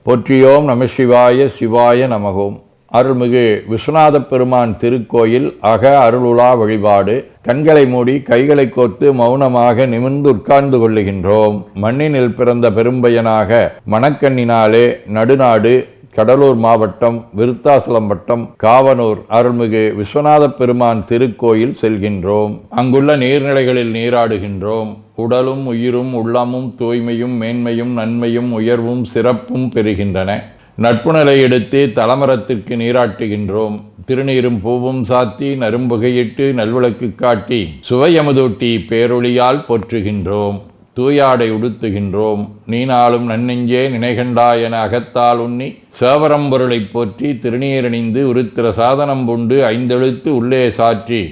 போற்றியோம் நம சிவாய சிவாய நமகோம். அருள்மிகு விஸ்வநாத பெருமான் திருக்கோயில் அக அருளுலா வழிபாடு. கண்களை மூடி கைகளை கோர்த்து மௌனமாக நிமிர்ந்து உட்கார்ந்து கொள்ளுகின்றோம். மண்ணினில் பிறந்த பெரும்பயனாக மணக்கண்ணினாலே நடுநாடு கடலூர் மாவட்டம் விருத்தாசலம் வட்டம் காவனூர் அருள்மிகு விஸ்வநாத பெருமான் திருக்கோயில் செல்கின்றோம். அங்குள்ள நீர்நிலைகளில் நீராடுகின்றோம். உடலும் உயிரும் உள்ளமும் தூய்மையும் மேன்மையும் நன்மையும் உயர்வும் சிறப்பும் பெறுகின்றன. நட்புணலை எடுத்து தலமரத்திற்கு நீராட்டுகின்றோம். திருநீரும் பூவும் சாத்தி நரும்புகையிட்டு நல்விளக்கு காட்டி சுவையமுதூட்டி பேரொளியால் போற்றுகின்றோம். தூயாடை உடுத்துகின்றோம். நீனாலும் நன்னெஞ்சே நினைகண்டா என அகத்தால் உண்ணி சேவரம்பொருளை போற்றி திருநீரணிந்து உருத்திர சாதனம் பூண்டு ஐந்தெழுத்து உள்ளே சாற்றி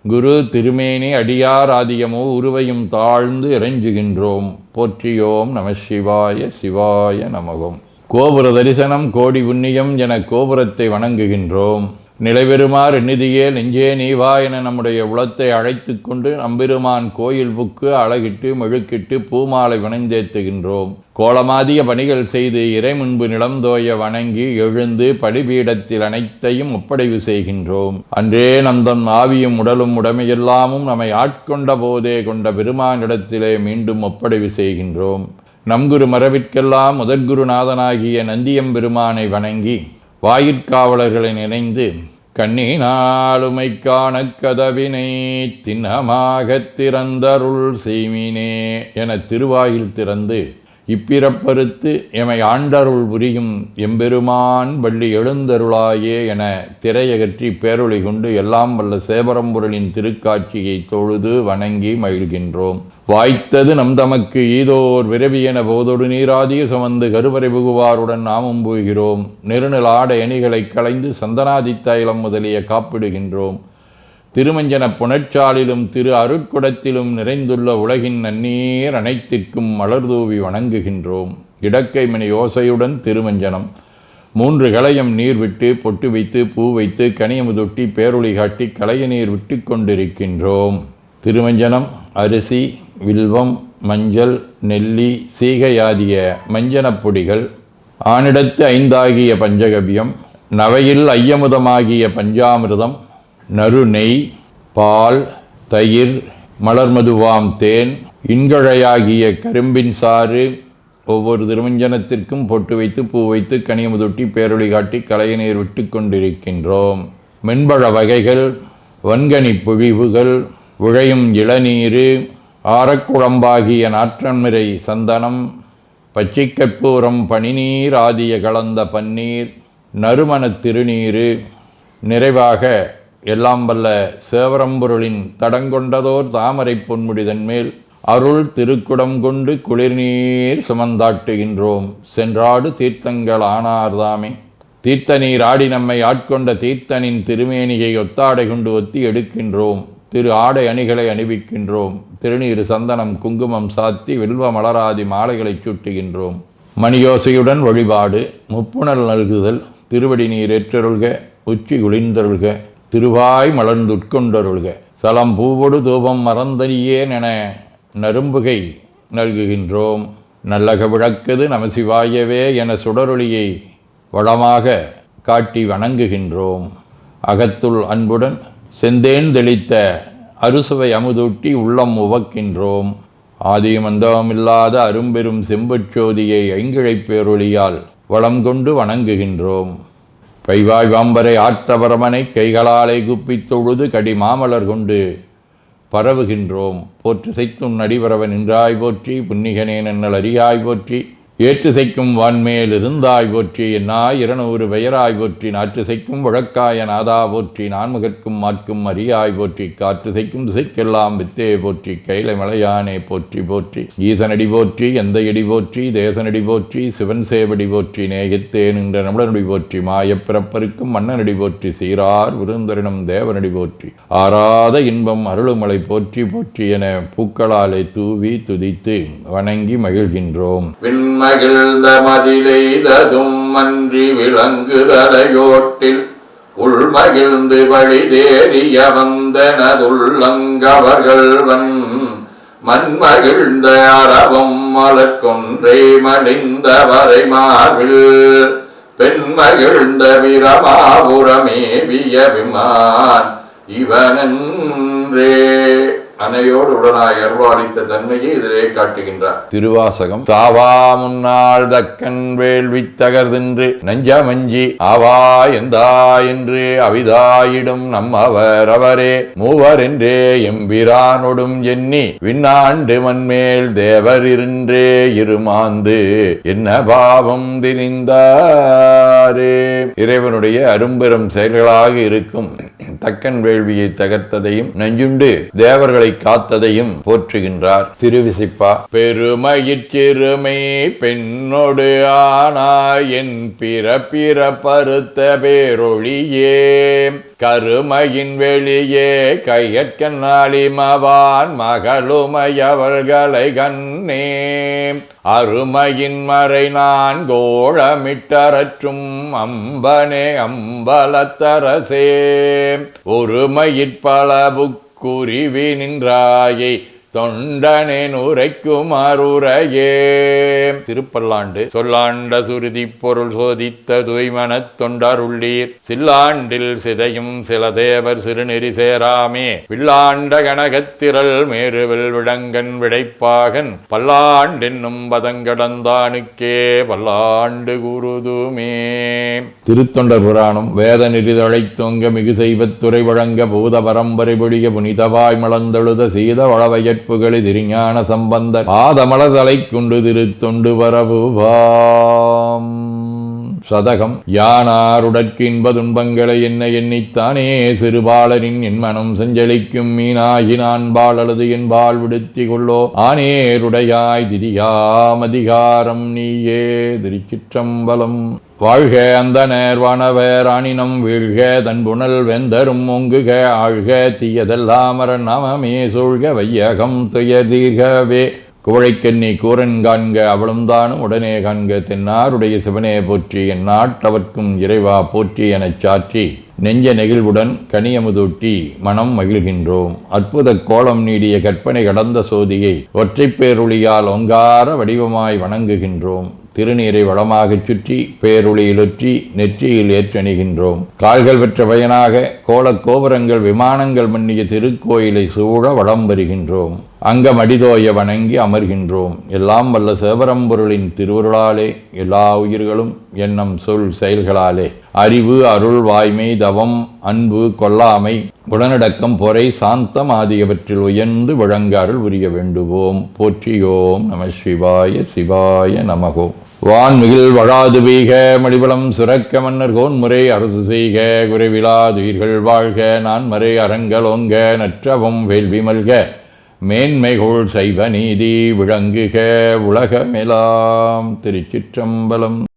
குரு திருமேனி அடியார் ஆதியமோ உருவையும் தாழ்ந்து இறைஞ்சுகின்றோம். போற்றியோம் நம சிவாய சிவாய நமகம். கோபுர தரிசனம் கோடி புண்ணியம் என கோபுரத்தை வணங்குகின்றோம். நிலைபெறுமாறு நிதியே நெஞ்சே நீவா என நம்முடைய உளத்தை அழைத்து கொண்டு நம்பெருமான் கோயில் புக்கு அழகிட்டு மெழுக்கிட்டு பூமாலை வணந்தேத்துகின்றோம். கோலமாதிய பணிகள் செய்து இறை முன்பு நிலந்தோய வணங்கி எழுந்து படிபீடத்தில் அனைத்தையும் ஒப்படைவு செய்கின்றோம். அன்றே நந்தன் ஆவியும் உடலும் உடமையெல்லாமும் நம்மை ஆட்கொண்ட போதே கொண்ட பெருமானிடத்திலே மீண்டும் ஒப்படைவு செய்கின்றோம். நம்குரு மரபிற்கெல்லாம் முதற்குருநாதனாகிய நந்தியம்பெருமானை வணங்கி வாயிற்காவலர்களை நினைந்து கண்ணினாலுமை காண கதவினை திண்ணமாகத் திறந்தருள் செய்மினே என திருவாயில் திறந்து இப்பிறப்பறுத்து எமை ஆண்டருள் புரியும் எம்பெருமான் வள்ளி எழுந்தருளாயே என திரையகற்றி பேரொளி கொண்டு எல்லாம் வல்ல சேவரம்பொருளின் திருக்காட்சியை தொழுது வணங்கி மகிழ்கின்றோம். வாய்த்தது நம் தமக்கு ஈதோர் விரவி என போதொடு நீராதிய சுமந்து கருவறை புகுவாருடன் நாமும் போகிறோம். நெருநில ஆடை அணிகளை களைந்து சந்தனாதி தைலம் முதலிய காப்பிடுகின்றோம். திருமஞ்சன புனற்சாலிலும் திரு அருட்குடத்திலும் நிறைந்துள்ள உலகின் நன்னீர் அனைத்திற்கும் மலர்தூவி வணங்குகின்றோம். இடக்கைமணி ஓசையுடன் திருமஞ்சனம் 3 களையம் நீர் விட்டு பொட்டு வைத்து பூ வைத்து கனியமுதொட்டி பேரொளி காட்டி களைய நீர் விட்டு கொண்டிருக்கின்றோம். திருமஞ்சனம் அரிசி வில்வம் மஞ்சள் நெல்லி சீகையாதிய மஞ்சனப் பொடிகள், ஆனிடத்து 5 ஆகிய பஞ்சகவியம், நவையில் ஐயமுதமாகிய பஞ்சாமிர்தம், நறு நெய், பால், தயிர், மலர்மதுவாம் தேன், இன்கழையாகிய கரும்பின் சாறு ஒவ்வொரு திருமஞ்சனத்திற்கும் பொட்டு வைத்து பூ வைத்து கனியமுதொட்டி பேரொளி காட்டி களைய நீர் விட்டு கொண்டிருக்கின்றோம். மென்பழ வகைகள், வன்கனி பொழிவுகள், உழையும் இளநீர், ஆரக்குழம்பாகிய நாற்றன்மிரை சந்தனம், பச்சைக்கற்பூரம் பனிநீர் ஆதிய கலந்த பன்னீர், நறுமணத் திருநீர், நிறைவாக எல்லாம் வல்ல சேவரம்பொருளின் தடங்கொண்டதோர் தாமரை பொன்முடிதன் மேல் அருள் திருக்குடம் கொண்டு குளிர்நீர் சுமந்தாட்டுகின்றோம். சென்றாடு தீர்த்தங்கள் ஆனார்தாமே. தீர்த்த நீர் ஆடி நம்மை ஆட்கொண்ட தீர்த்தனின் திருமேனியை ஒத்தாடை கொண்டு ஒத்தி எடுக்கின்றோம். திரு ஆடை அணிகளை அணிவிக்கின்றோம். திருநீர் சந்தனம் குங்குமம் சாத்தி வில்வ மலராதி மாலைகளை சூட்டுகின்றோம். மணியோசையுடன் வழிபாடு. முப்புணல் நல்குதல். திருவடி நீர் ஏற்றருள்க. உச்சி குளிர்ந்தருள்க. திருவாய் மலர்ந்துட்கொண்டருள்க. சலம் பூவொடு தூபம் மறந்தறியேன் என நரும்புகை நல்குகின்றோம். நல்லக விளக்குது நமசிவாயவே என சுடரொளியை வளமாக காட்டி வணங்குகின்றோம். அகத்துள் அன்புடன் செந்தேன் தெளித்த அறுசுவை அமுதூட்டி உள்ளம் உவக்கின்றோம். ஆதியும் அந்தமில்லாத அரும்பெரும் செம்புச்சோதியை ஐங்கிழைப் பேரொளியால் வளம் கொண்டு வணங்குகின்றோம். பைவாய் வாம்பரை ஆற்றவரமனை கைகளாலை குப்பித் தொழுது கடி மாமலர் கொண்டு பரவுகின்றோம். போற்று செய்தும் நடிபரவன் நின்றாய் போற்றி. புன்னிகனே நன்னல் அறியாய் போற்றி. ஏற்று செய்க்கும் வான்மேல் இருந்தாய் போற்றி. என்னாய் 200 பெயராய் போற்றி. நாற்று செய்க்கும் வழக்காய நாதா போற்றி. நான்முகற்கும் மாற்கும் அறியாய் போற்றி. காற்று செய்க்கும் திசைக்கெல்லாம் வித்தே போற்றி. கைலை மலையானே போற்றி போற்றி. ஈசனடி போற்றி. எந்தையடி போற்றி. தேசனடி போற்றி. சிவன் சேவடி போற்றி. நேயத்தே நின்ற நம்மளனடி போற்றி. மாயப்பிறப்பருக்கும் மன்னனடி போற்றி. சீரார் விருந்தரினம் தேவனடி போற்றி. ஆராத இன்பம் அருளுமலை போற்றி போற்றி என பூக்களாலே தூவி துதித்து வணங்கி மகிழ்கின்றோம். மகிழ்ந்த மதிலெய்ததும் அன்றி விளங்குதலையோட்டில் உள்மகிழ்ந்து வழி தேறிய வந்தனதுள்ளங்கவர்கள் மண்மகிழ்ந்த அரவம் மலர்கொன்றை மடிந்த வரை மார்பில் பெண்மகிழ்ந்த பிரமாபுரமேவிய விமான் இவனன்றே. அன்னையோடு உடனாய் அருள்வாளித்த தன்மையை இதிலே காட்டுகின்றார். திருவாசகம். சாவா முன்னாள் தக்கன் வேள்வி தகர்தென்று நஞ்சமஞ்சி ஆவா எந்தா என்று அவிதாயிடும் நம்மவர் அவரே மூவர் என்றே எம்பிரானொடும் எண்ணி விண்ணாண்டு மண்மேல் தேவர் இருன்றே இருமாந்து என்ன பாவம் திரிந்தாரே. இறைவனுடைய அரும்பெரும் செயல்களாக இருக்கும் தக்கன் வேள்வியை தகர்த்ததையும் நஞ்சுண்டு தேவர்களை காத்ததையும் போற்றுகின்றார். திருவிசிப்பா. பெருமயிற்சிறுமை பெண்ணொடு ஆனாய் என் பிற பருத்த பேரொழியே கருமையின் வெளியே கையற்கண்ணாளிமவான் மகளுமையவர்களை கண்ணே அருமையின் மறை நான் கோளமிட்டரற்றும் அம்பனே அம்பலத்தரசே ஒருமையிற்பளபுக் குறிவி நின்றாயை தொண்டனேன் உரைக்கும் அருரையே. திருப்பல்லாண்டு. சொல்லாண்ட சுருதி பொருள் சோதித்த தூய்மனத் தொண்டருள்ளீர் சில்லாண்டில் சிதையும் சில தேவர் சிறுநெறி சேராமே வில்லாண்ட கனகத்திரள் மேருவில் விடங்கன் விடைப்பாகன் பல்லாண்டென்னும் பதங்கடந்தானுக்கே பல்லாண்டு குருதுமே. திருத்தொண்டர் புராணம். வேத நெறிதழை தொங்க மிகு செய்வத்துறை வழங்க பூத பரம்பரை பொழிய புனிதவாய் மலர்ந்தெழுத சீத வளவைய திருஞான சம்பந்தர் பாதமலர்தலை கொண்டு திருத்தொண்டு வரவுவாம். சதகம். யானாருடற்கு இன்ப துன்பங்களை என்ன எண்ணித்தானே சிறுபாலரின் என் மனம் செஞ்சலிக்கும் மீனாகி நான் பாலது என்பால் விடுத்தி கொள்ளோ ஆனேருடையாய் திரியாம் அதிகாரம் நீயே. திருச்சிற்றம்பலம். வாழ்க அந்த நேர்வானவர் ஆனினம் வீழ்க தன்புணல் வெந்தரும் ஒங்குக ஆழ்க தீயதெல்லாமர நாமமே சூழ்க வையகம் துயதீர்கவே குவழைக்கண்ணி கூரன் காண்க அவளும் தானும் உடனே காண்க தென்னாருடைய சிவனே போற்றி என் நாட்டவர்க்கும் இறைவா போற்றி எனச் சாற்றி நெஞ்ச நெகிழ்வுடன் கனியமுதூட்டி மனம் மகிழ்கின்றோம். அற்புத கோலம் நீடிய கற்பனை கடந்த சோதியை ஒற்றைப் பேருளியால் ஒங்கார வடிவமாய் வணங்குகின்றோம். திருநீரை வளமாகச் சுற்றி பேருளியிலொற்றி நெற்றியில் ஏற்றணிகின்றோம். கால்கள் பெற்ற பயனாக கோலக் கோபுரங்கள் விமானங்கள் மன்னிய திருக்கோயிலை சூழ வளம் வருகின்றோம். அங்கமடிதோய வணங்கி அமர்கின்றோம். எல்லாம் வல்ல சிவபரம்பொருளின் திருவருளாலே எல்லா உயிர்களும் எண்ணம் சொல் செயல்களாலே அறிவு அருள் வாய்மை தவம் அன்பு கொல்லாமை உடனடக்கம் பொறை சாந்தம் ஆகியவற்றில் உயர்ந்து வழங்க அருள் புரிய வேண்டுவோம். போற்றியோம் நம சிவாய சிவாய நமகோம். வான்மிகில் வழாது வீக மடிபலம் சுரக்க மன்னர் கோன்முறை அரசு செய்க குறைவிலாதுயிர்கள் வாழ்க நான் மறை அரங்கலோங்க நற்றவம் வேள்வி மல்க மேன்மைகோள் சைவ நீதி விளங்குக உலகமெலாம். திருச்சிற்றம்பலம்.